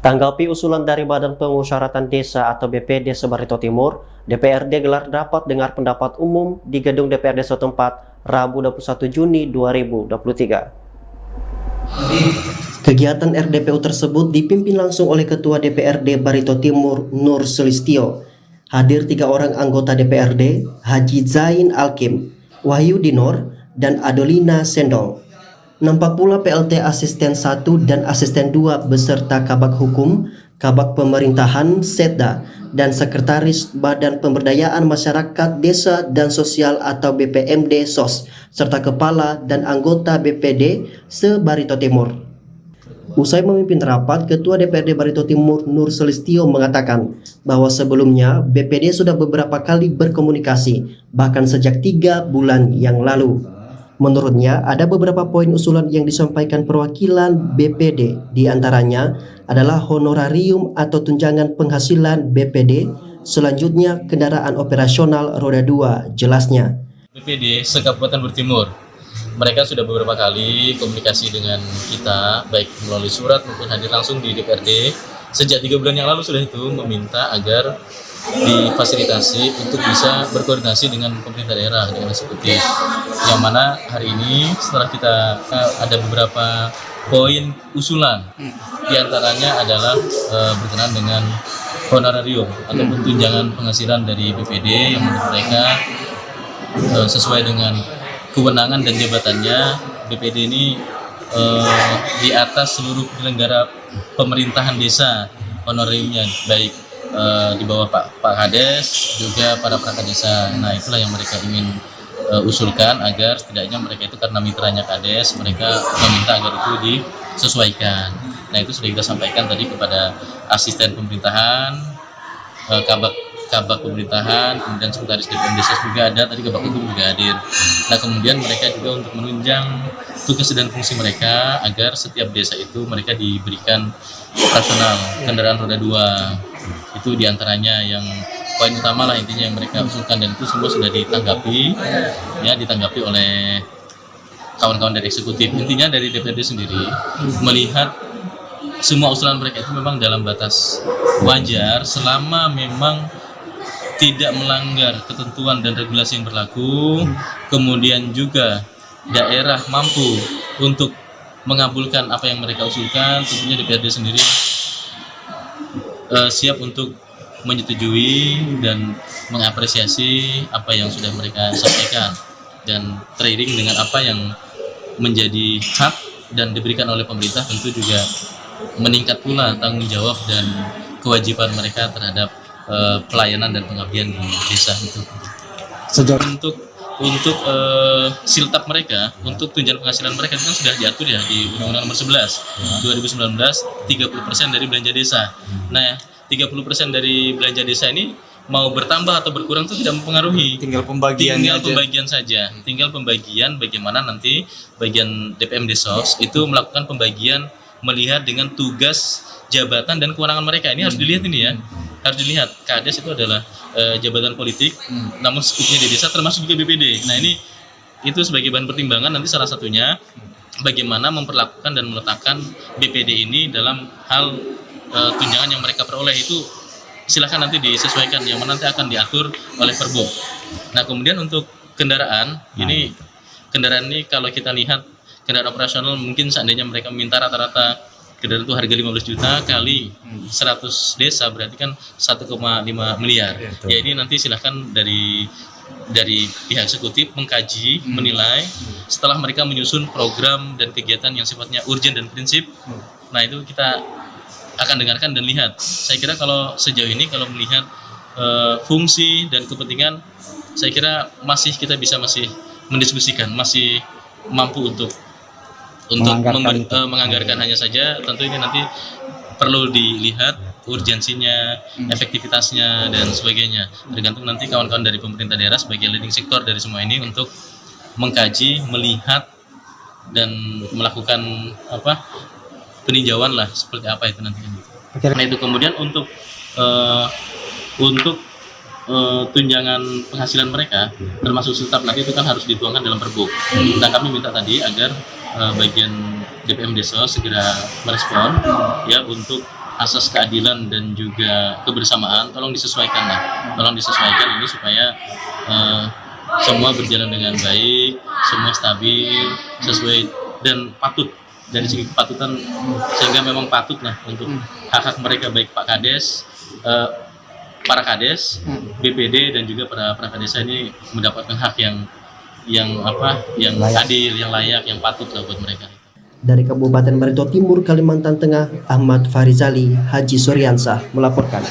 Tanggapi usulan dari Badan Pengusyaratan Desa atau BPD Sebarito Timur, DPRD gelar rapat dengar pendapat umum di gedung DPRD setempat Rabu 21 Juni 2023. Kegiatan RDPU tersebut dipimpin langsung oleh Ketua DPRD Barito Timur Nur Sulistyo. Hadir 3 orang anggota DPRD, Haji Zain Alkim, Wahyu Dinor, dan Adolina Sendol. Nampak pula PLT Asisten 1 dan Asisten 2 beserta Kabag Hukum, Kabag Pemerintahan, Setda, dan Sekretaris Badan Pemberdayaan Masyarakat Desa dan Sosial atau BPMD SOS, serta Kepala dan anggota BPD se-Barito Timur. Usai memimpin rapat, Ketua DPRD Barito Timur Nur Sulistyo mengatakan bahwa sebelumnya BPD sudah beberapa kali berkomunikasi, bahkan sejak 3 bulan yang lalu. Menurutnya, ada beberapa poin usulan yang disampaikan perwakilan BPD, di antaranya adalah honorarium atau tunjangan penghasilan BPD, selanjutnya kendaraan operasional roda 2, jelasnya. BPD se-Kabupaten Bertimur, mereka sudah beberapa kali komunikasi dengan kita, baik melalui surat maupun hadir langsung di DPRD. Sejak 3 bulan yang lalu sudah itu meminta agar difasilitasi untuk bisa berkoordinasi dengan pemerintah daerah, dengan eksekutif. Yang mana hari ini setelah kita ada beberapa poin usulan, diantaranya adalah berkenaan dengan honorarium ataupun tunjangan penghasilan dari BPD yang menurut mereka sesuai dengan kewenangan dan jabatannya. BPD ini di atas seluruh penyelenggara pemerintahan desa honorariumnya, baik di bawah Pak Kades juga para perangkat desa. Nah, itulah yang mereka ingin usulkan agar setidaknya mereka itu karena mitranya Kades, mereka meminta agar itu disesuaikan. Nah, itu sudah kita sampaikan tadi kepada asisten pemerintahan, kabag pemerintahan, kemudian sekretaris DPM desa juga ada, tadi kabag hukum juga hadir. Nah, kemudian mereka juga untuk menunjang tugas dan fungsi mereka agar setiap desa itu mereka diberikan operasional kendaraan roda 2. Itu diantaranya yang poin utama lah intinya yang mereka usulkan, dan itu semua sudah ditanggapi oleh kawan-kawan dari eksekutif. Intinya dari DPRD sendiri melihat semua usulan mereka itu memang dalam batas wajar selama memang tidak melanggar ketentuan dan regulasi yang berlaku, kemudian juga daerah mampu untuk mengabulkan apa yang mereka usulkan. Tentunya DPRD sendiri siap untuk menyetujui dan mengapresiasi apa yang sudah mereka sampaikan, dan teriring dengan apa yang menjadi hak dan diberikan oleh pemerintah, tentu juga meningkat pula tanggung jawab dan kewajiban mereka terhadap pelayanan dan pengabdian di desa itu. Untuk siltap mereka, untuk tunjangan penghasilan mereka itu kan sudah diatur ya di Undang-Undang Nomor 11 2019, 30% dari belanja desa. Nah, 30% dari belanja desa ini mau bertambah atau berkurang itu tidak mempengaruhi. Tinggal pembagian saja. Tinggal pembagian bagaimana nanti bagian DPM Desos itu melakukan pembagian melihat dengan tugas, jabatan dan kewenangan mereka. Ini harus dilihat ini ya. Harus dilihat. Kades itu adalah jabatan politik, namun skupnya di desa termasuk juga BPD. Nah, itu sebagai bahan pertimbangan nanti salah satunya bagaimana memperlakukan dan meletakkan BPD ini dalam hal tunjangan yang mereka peroleh. Itu silahkan nanti disesuaikan, yang mana nanti akan diatur oleh Perbup. Nah, kemudian untuk kendaraan, kendaraan ini kalau kita lihat kendaraan operasional, mungkin seandainya mereka meminta rata-rata kendaraan itu harga 15 juta kali 100 desa berarti kan 1,5 miliar. Ya, ini nanti silahkan dari pihak eksekutif mengkaji, menilai setelah mereka menyusun program dan kegiatan yang sifatnya urgent dan prinsip. Nah, itu kita akan dengarkan dan lihat. Saya kira kalau sejauh ini kalau melihat fungsi dan kepentingan, saya kira kita bisa mendiskusikan, masih mampu untuk menganggarkan. Hanya saja tentu ini nanti perlu dilihat urgensinya, efektivitasnya dan sebagainya. Tergantung nanti kawan-kawan dari pemerintah daerah sebagai leading sektor dari semua ini untuk mengkaji, melihat dan melakukan peninjauan lah seperti apa itu nanti. Nah, itu kemudian untuk tunjangan penghasilan mereka termasuk siltap nanti itu kan harus dituangkan dalam Perbup. Nah, kami minta tadi agar bagian DPM Desa segera merespon ya untuk asas keadilan dan juga kebersamaan, tolong disesuaikan lah, tolong disesuaikan ini supaya semua berjalan dengan baik, semua stabil, sesuai dan patut dari segi kepatutan, sehingga memang patut lah untuk hak-hak mereka, baik Pak Kades, para Kades, BPD dan juga para Prakadesa ini mendapatkan hak yang adil, yang layak, yang patut lah buat mereka. Dari Kabupaten Barito Timur, Kalimantan Tengah, Ahmad Farizali Haji Suryansah melaporkan.